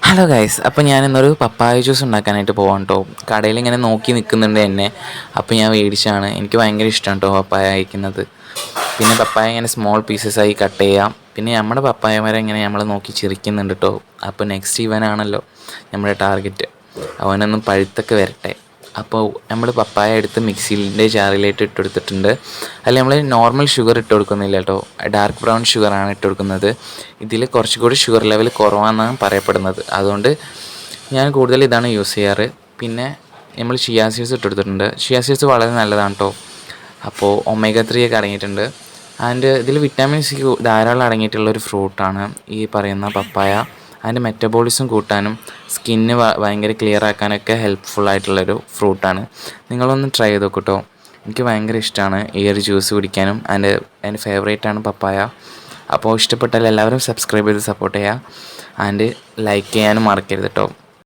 Hello guys, അപ്പോൾ ഞാനിന്നൊരു പപ്പായ juice ഉണ്ടാക്കാനായിട്ട് പോകാം കേട്ടോ. കടയിൽ ഇങ്ങനെ നോക്കി നിൽക്കുന്നുണ്ട് എന്നെ. അപ്പോൾ ഞാൻ മേടിച്ചാണ്. എനിക്ക് ഭയങ്കര ഇഷ്ടമാണ് കേട്ടോ പപ്പായ കഴിക്കുന്നത്. പിന്നെ പപ്പായ ഇങ്ങനെ സ്മോൾ പീസസായി കട്ട് ചെയ്യാം. പിന്നെ നമ്മുടെ പപ്പായ മരം ഇങ്ങനെ നമ്മൾ നോക്കി ചിരിക്കുന്നുണ്ട് കേട്ടോ. അപ്പോൾ നെക്സ്റ്റ് ഇവനാണല്ലോ നമ്മുടെ ടാർഗറ്റ്. അവനൊന്നും പഴുത്തൊക്കെ വരട്ടെ. അപ്പോൾ നമ്മൾ പപ്പായ എടുത്ത് മിക്സിൻ്റെ ജാറിലേക്ക് ഇട്ട് കൊടുത്തിട്ടുണ്ട്. അതിൽ നമ്മൾ നോർമൽ ഷുഗർ ഇട്ട് കൊടുക്കുന്നില്ല കേട്ടോ, ഡാർക്ക് ബ്രൗൺ ഷുഗറാണ് ഇട്ട് കൊടുക്കുന്നത്. ഇതിൽ കുറച്ചുകൂടി ഷുഗർ ലെവൽ കുറവാണെന്നാണ് പറയപ്പെടുന്നത്. അതുകൊണ്ട് ഞാൻ കൂടുതൽ ഇതാണ് യൂസ് ചെയ്യാറ്. പിന്നെ നമ്മൾ ചിയാ സീഡ്സ് ഇട്ട് കൊടുത്തിട്ടുണ്ട്. ചിയാ സീഡ്സ് വളരെ നല്ലതാണ് കേട്ടോ. അപ്പോൾ ഒമേഗ 3 ഒക്കെ അടങ്ങിയിട്ടുണ്ട്. ആൻഡ് ഇതിൽ വിറ്റാമിൻ സി ധാരാളം അടങ്ങിയിട്ടുള്ളൊരു ഫ്രൂട്ടാണ് ഈ പറയുന്ന പപ്പായ. അതിൻ്റെ മെറ്റബോളിസം കൂട്ടാനും സ്കിന്ന് ഭയങ്കര ക്ലിയർ ആക്കാനൊക്കെ ഹെൽപ്ഫുൾ ആയിട്ടുള്ളൊരു ഫ്രൂട്ടാണ്. നിങ്ങളൊന്ന് ട്രൈ ചെയ്ത് നോക്കൂ. എനിക്ക് ഭയങ്കര ഇഷ്ടമാണ് ഈ ഒരു ജ്യൂസ് കുടിക്കാനും. എൻ്റെ ഫേവറേറ്റാണ് പപ്പായ. അപ്പോൾ ഇഷ്ടപ്പെട്ടാൽ എല്ലാവരും സബ്സ്ക്രൈബ് ചെയ്ത് സപ്പോർട്ട് ചെയ്യുക. ആൻഡ് ലൈക്ക് ചെയ്യാനും മറക്കരുത് കേട്ടോ.